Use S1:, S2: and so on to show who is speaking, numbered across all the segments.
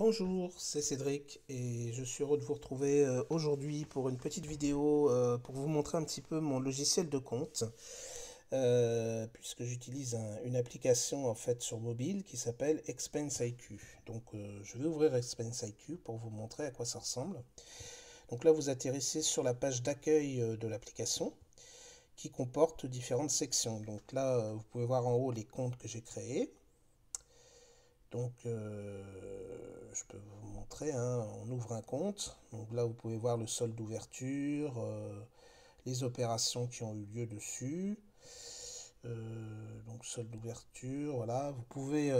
S1: Bonjour, c'est Cédric et je suis heureux de vous retrouver aujourd'hui pour une petite vidéo pour vous montrer un petit peu mon logiciel de compte puisque j'utilise une application en fait sur mobile qui s'appelle Expense IQ. Donc je vais ouvrir Expense IQ pour vous montrer à quoi ça ressemble. Donc là vous atterrissez sur la page d'accueil de l'application qui comporte différentes sections. Donc là vous pouvez voir en haut les comptes que j'ai créés. Donc, je peux vous montrer, hein, on ouvre un compte. Donc là, vous pouvez voir le solde d'ouverture, les opérations qui ont eu lieu dessus. Donc, solde d'ouverture, voilà. Vous pouvez,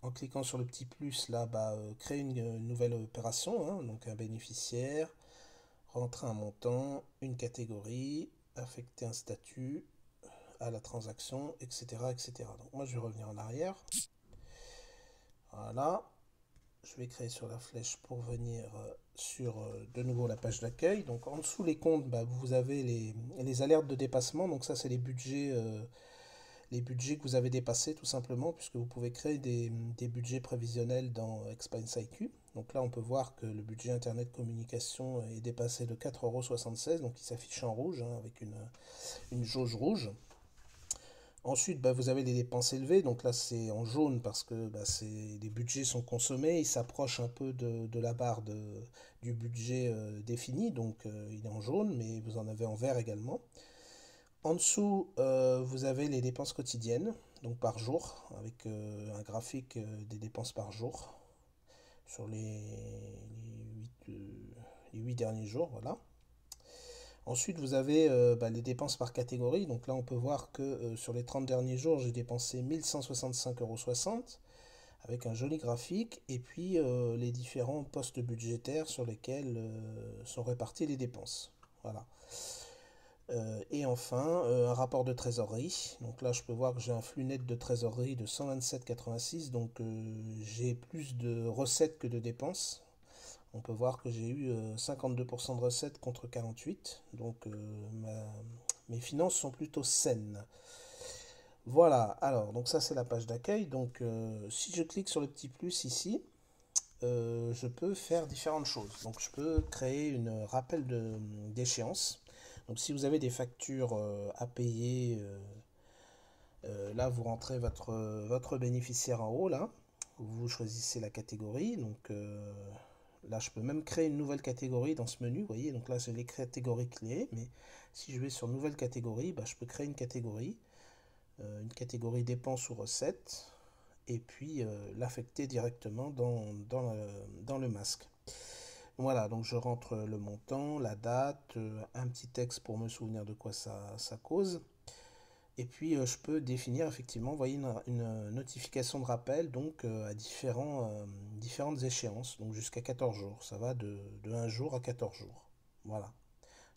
S1: en cliquant sur le petit plus, là, créer une nouvelle opération, hein, donc un bénéficiaire, rentrer un montant, une catégorie, affecter un statut à la transaction, etc., etc. Donc, moi, je vais revenir en arrière. Voilà. Je vais créer sur la flèche pour venir sur de nouveau la page d'accueil. Donc en dessous les comptes, vous avez les alertes de dépassement. Donc ça c'est les budgets que vous avez dépassés tout simplement, puisque vous pouvez créer des budgets prévisionnels dans Expense IQ. Donc là on peut voir que le budget Internet Communication est dépassé de 4,76 €, donc il s'affiche en rouge, hein, avec une jauge rouge. Ensuite, vous avez les dépenses élevées, donc là c'est en jaune parce que les budgets sont consommés, ils s'approchent un peu de la barre du budget défini, donc il est en jaune, mais vous en avez en vert également. En dessous, vous avez les dépenses quotidiennes, donc par jour, avec un graphique des dépenses par jour sur les 8 derniers jours, voilà. Ensuite, vous avez les dépenses par catégorie. Donc là, on peut voir que sur les 30 derniers jours, j'ai dépensé 1165,60 € avec un joli graphique. Et puis, les différents postes budgétaires sur lesquels sont réparties les dépenses. Voilà. Et enfin, un rapport de trésorerie. Donc là, je peux voir que j'ai un flux net de trésorerie de 127,86. Donc, j'ai plus de recettes que de dépenses. On peut voir que j'ai eu 52% de recettes contre 48. Donc mes finances sont plutôt saines. Voilà, alors donc ça c'est la page d'accueil. Donc si je clique sur le petit plus ici, je peux faire différentes choses. Donc je peux créer une rappel d'échéance. Donc si vous avez des factures à payer, là vous rentrez votre bénéficiaire en haut là. Vous choisissez la catégorie. Donc là, je peux même créer une nouvelle catégorie dans ce menu. Vous voyez, donc là, j'ai les catégories clés. Mais si je vais sur nouvelle catégorie, je peux créer une catégorie dépenses ou recettes, et puis l'affecter directement dans le masque. Voilà, donc je rentre le montant, la date, un petit texte pour me souvenir de quoi ça cause. Et puis je peux définir effectivement, vous voyez, une notification de rappel donc à différentes échéances, donc jusqu'à 14 jours. Ça va de 1 jour à 14 jours. Voilà.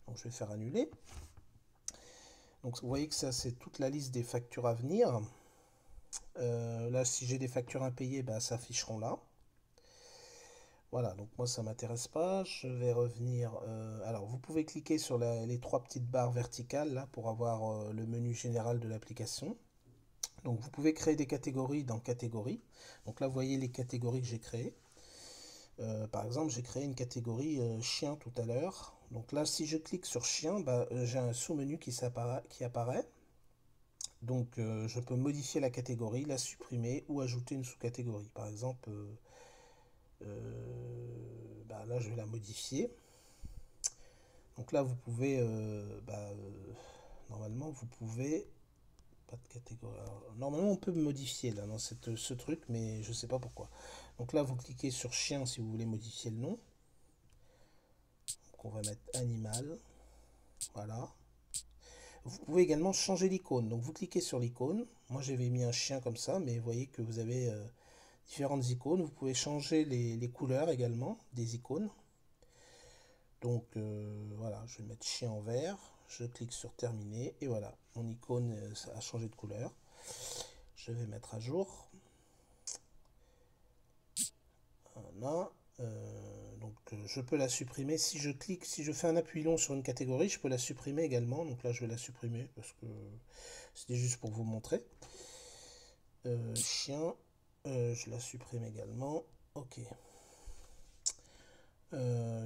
S1: Donc je vais faire annuler. Donc vous voyez que ça c'est toute la liste des factures à venir. Là si j'ai des factures impayées, s'afficheront là. Voilà, donc moi ça m'intéresse pas. Je vais revenir. Alors vous pouvez cliquer sur les trois petites barres verticales là pour avoir le menu général de l'application. Donc vous pouvez créer des catégories dans catégories. Donc là vous voyez les catégories que j'ai créées. Par exemple j'ai créé une catégorie chien tout à l'heure. Donc là si je clique sur chien, j'ai un sous-menu qui apparaît. Donc je peux modifier la catégorie, la supprimer ou ajouter une sous-catégorie. Par exemple, là je vais la modifier. Donc là vous pouvez, normalement vous pouvez pas de catégorie. Alors, normalement, on peut modifier là dans ce truc, mais je sais pas pourquoi. Donc là, vous cliquez sur chien si vous voulez modifier le nom. Donc on va mettre animal. Voilà. Vous pouvez également changer l'icône. Donc vous cliquez sur l'icône. Moi, j'avais mis un chien comme ça, mais vous voyez que vous avez différentes icônes. Vous pouvez changer les couleurs également des icônes. Donc voilà, je vais mettre chien en vert. Je clique sur terminer et voilà, mon icône a changé de couleur. Je vais mettre à jour. Voilà. Donc je peux la supprimer. Si je fais un appui long sur une catégorie, je peux la supprimer également. Donc là, je vais la supprimer parce que c'était juste pour vous montrer. Chien. Je la supprime également. Ok.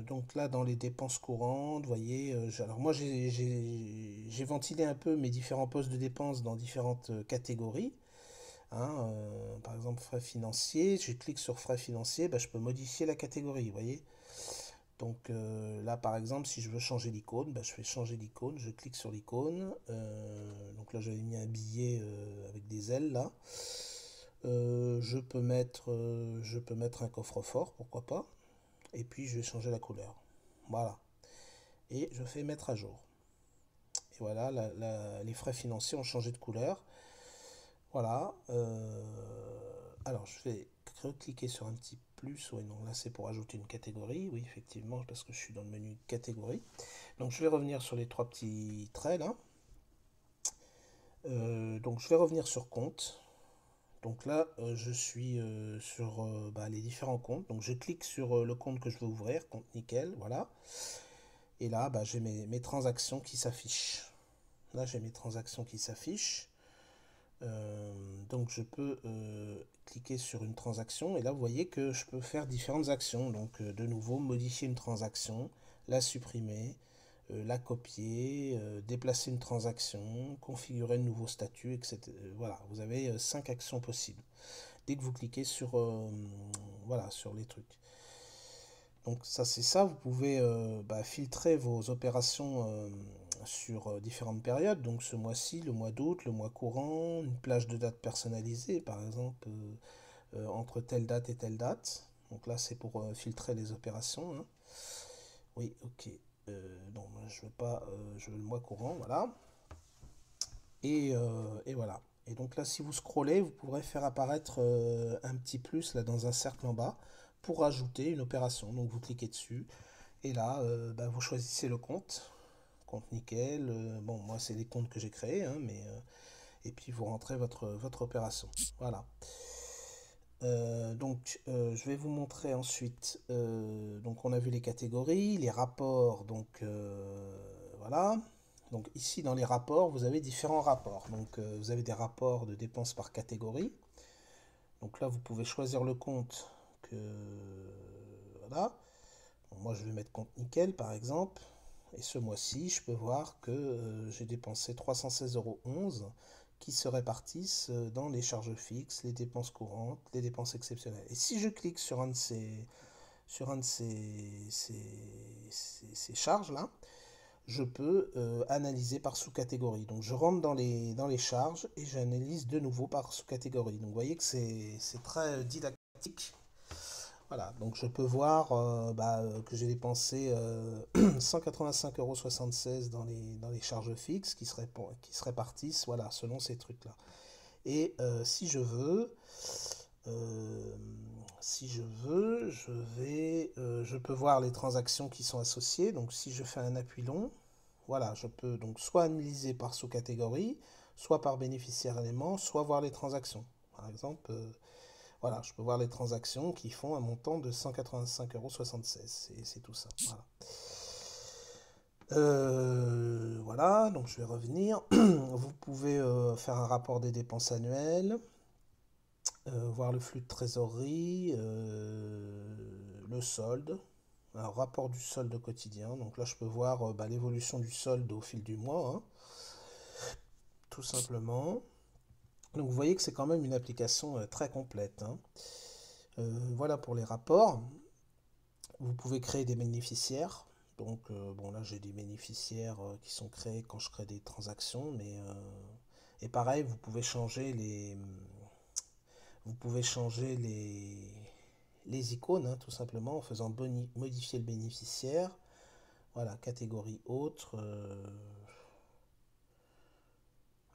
S1: Donc là, dans les dépenses courantes, vous voyez, alors moi j'ai ventilé un peu mes différents postes de dépenses dans différentes catégories. Hein, par exemple, frais financiers, je clique sur frais financiers, bah, je peux modifier la catégorie, vous voyez. Donc là, par exemple, si je veux changer l'icône, bah, je fais changer l'icône, je clique sur l'icône. Donc là, j'avais mis un billet avec des ailes là. Je peux mettre un coffre-fort, pourquoi pas. Et puis je vais changer la couleur. Voilà. Et je fais mettre à jour. Et voilà, les frais financiers ont changé de couleur. Voilà. Alors je vais cliquer sur un petit plus. Oui, non, là c'est pour ajouter une catégorie. Oui, effectivement, parce que je suis dans le menu catégorie. Donc je vais revenir sur les trois petits traits là. Donc je vais revenir sur compte. Donc là, je suis sur bah, les différents comptes. Donc je clique sur le compte que je veux ouvrir, compte nickel, voilà. Et là, bah, j'ai mes transactions qui s'affichent. Là, j'ai mes transactions qui s'affichent. Donc je peux cliquer sur une transaction et là vous voyez que je peux faire différentes actions. Donc de nouveau modifier une transaction, la supprimer, la copier, déplacer une transaction, configurer un nouveau statut, etc. Voilà, vous avez 5 actions possibles dès que vous cliquez sur, voilà, sur les trucs. Donc ça c'est ça, vous pouvez bah, filtrer vos opérations sur différentes périodes, donc ce mois-ci, le mois d'août, le mois courant, une plage de date personnalisée par exemple entre telle date et telle date. Donc là c'est pour filtrer les opérations. Hein. Oui, ok. Non, moi, je veux pas, je veux le mois courant, voilà. Et voilà. Et donc là, si vous scrollez, vous pourrez faire apparaître un petit plus là dans un cercle en bas pour ajouter une opération. Donc vous cliquez dessus et là, bah, vous choisissez le compte, compte nickel. Bon, moi c'est les comptes que j'ai créés, hein, mais et puis vous rentrez votre opération. Voilà. Donc je vais vous montrer ensuite. Donc on a vu les catégories, les rapports. Donc voilà. Donc ici dans les rapports, vous avez différents rapports. Donc vous avez des rapports de dépenses par catégorie. Donc là vous pouvez choisir le compte que voilà. Bon, moi je vais mettre compte nickel par exemple. Et ce mois-ci, je peux voir que j'ai dépensé 316,11 € qui se répartissent dans les charges fixes, les dépenses courantes, les dépenses exceptionnelles. Et si je clique sur un de ces charges-là, je peux analyser par sous-catégorie. Donc je rentre dans les charges et j'analyse de nouveau par sous-catégorie. Donc vous voyez que c'est très didactique. Voilà, donc je peux voir bah, que j'ai dépensé 185,76 € dans les charges fixes qui se répartissent voilà, selon ces trucs-là. Et euh, si je veux, je peux voir les transactions qui sont associées. Donc si je fais un appui long, voilà, je peux donc soit analyser par sous-catégorie, soit par bénéficiaire élément, soit voir les transactions. Par exemple, voilà, je peux voir les transactions qui font un montant de 185,76 €. C'est tout ça. Voilà. Voilà, donc je vais revenir. Vous pouvez faire un rapport des dépenses annuelles, voir le flux de trésorerie, le solde, un rapport du solde quotidien. Donc là, je peux voir bah, l'évolution du solde au fil du mois, hein, tout simplement. Donc vous voyez que c'est quand même une application très complète. Hein. Voilà pour les rapports. Vous pouvez créer des bénéficiaires. Donc bon là j'ai des bénéficiaires qui sont créés quand je crée des transactions, mais et pareil vous pouvez changer les icônes hein, tout simplement en faisant modifier le bénéficiaire. Voilà, catégorie autre.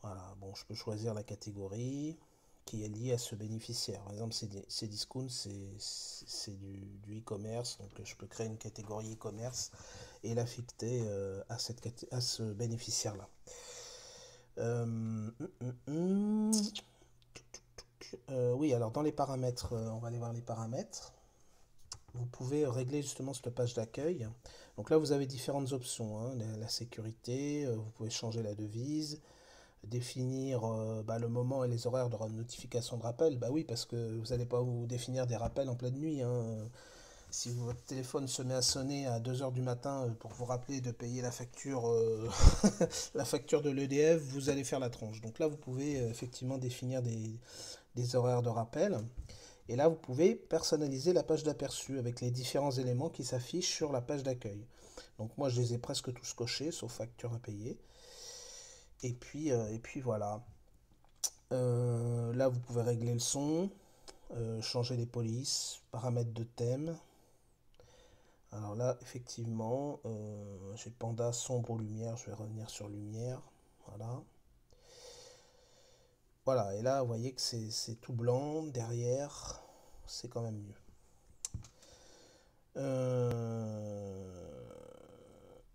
S1: Voilà, bon je peux choisir la catégorie qui est liée à ce bénéficiaire. Par exemple, Cdiscount, c'est du e-commerce, donc je peux créer une catégorie e-commerce et l'affecter à ce bénéficiaire-là. Oui, alors dans les paramètres, on va aller voir les paramètres. Vous pouvez régler justement cette page d'accueil. Donc là, vous avez différentes options. Hein, la sécurité, vous pouvez changer la devise, définir le moment et les horaires de notification de rappel. Bah oui, parce que vous n'allez pas vous définir des rappels en pleine nuit, hein. Si votre téléphone se met à sonner à 2 heures du matin pour vous rappeler de payer la facture, la facture de l'EDF, vous allez faire la tronche. Donc là, vous pouvez effectivement définir des horaires de rappel. Et là, vous pouvez personnaliser la page d'aperçu avec les différents éléments qui s'affichent sur la page d'accueil. Donc moi, je les ai presque tous cochés, sauf facture à payer. Et puis voilà. Là, vous pouvez régler le son, changer les polices, paramètres de thème. Alors là, effectivement, j'ai Panda sombre ou lumière. Je vais revenir sur lumière. Voilà. Voilà, et là, vous voyez que c'est tout blanc derrière. C'est quand même mieux.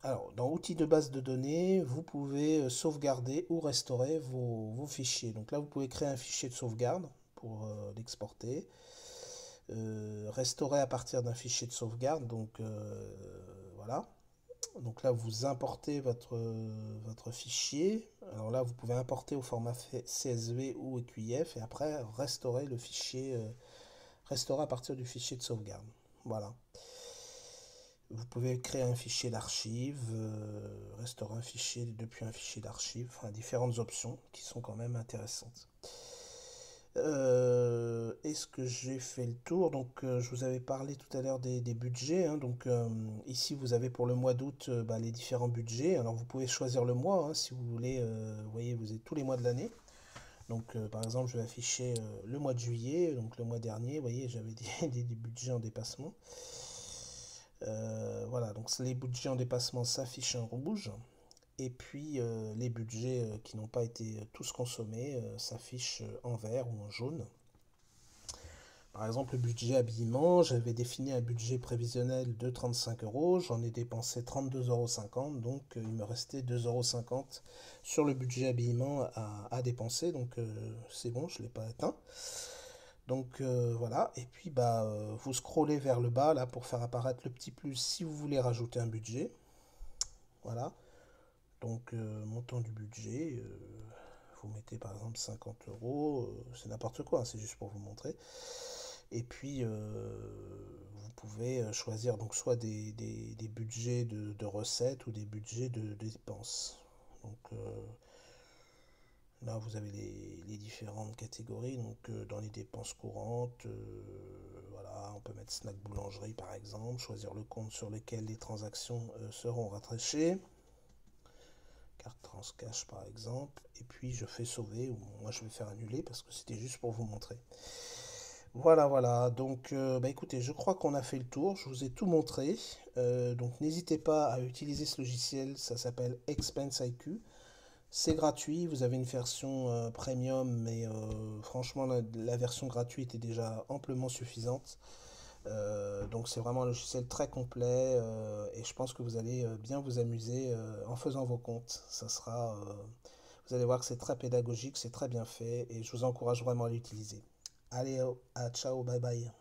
S1: Alors, dans outils de base de données, vous pouvez sauvegarder ou restaurer vos fichiers. Donc là, vous pouvez créer un fichier de sauvegarde pour l'exporter. Restaurer à partir d'un fichier de sauvegarde. Donc voilà. Donc là, vous importez votre fichier. Alors là, vous pouvez importer au format CSV ou EQIF et après restaurer le fichier, restaurer à partir du fichier de sauvegarde. Voilà. Vous pouvez créer un fichier d'archives, restaurer un fichier depuis un fichier d'archives, enfin différentes options qui sont quand même intéressantes. Est-ce que j'ai fait le tour? Donc, je vous avais parlé tout à l'heure des budgets, hein. Donc, ici, vous avez pour le mois d'août les différents budgets. Alors, vous pouvez choisir le mois, hein, si vous voulez. Vous voyez, vous avez tous les mois de l'année. Donc, par exemple, je vais afficher le mois de juillet. Donc, le mois dernier, vous voyez, j'avais des budgets en dépassement. Voilà, donc les budgets en dépassement s'affichent en rouge. Et puis les budgets qui n'ont pas été tous consommés s'affichent en vert ou en jaune. Par exemple, le budget habillement, j'avais défini un budget prévisionnel de 35 euros, j'en ai dépensé 32,50 euros, donc il me restait 2,50 € sur le budget habillement à dépenser, donc c'est bon, je ne l'ai pas atteint. Donc voilà, et puis vous scrollez vers le bas là pour faire apparaître le petit plus si vous voulez rajouter un budget. Voilà, donc montant du budget, vous mettez par exemple 50 euros, c'est n'importe quoi, hein, c'est juste pour vous montrer. Et puis vous pouvez choisir donc soit des budgets de recettes ou des budgets de dépenses. Donc là vous avez les différentes catégories. Donc dans les dépenses courantes, voilà, on peut mettre snack boulangerie par exemple, choisir le compte sur lequel les transactions seront rattachées. Carte Transcash par exemple, et puis je fais sauver, ou moi je vais faire annuler parce que c'était juste pour vous montrer. Voilà, voilà, donc écoutez, je crois qu'on a fait le tour, je vous ai tout montré. Donc n'hésitez pas à utiliser ce logiciel, ça s'appelle Expense IQ. C'est gratuit, vous avez une version premium, mais franchement la version gratuite est déjà amplement suffisante. Donc c'est vraiment un logiciel très complet et je pense que vous allez bien vous amuser en faisant vos comptes. Vous allez voir que c'est très pédagogique, c'est très bien fait et je vous encourage vraiment à l'utiliser. Allez, ciao, bye bye.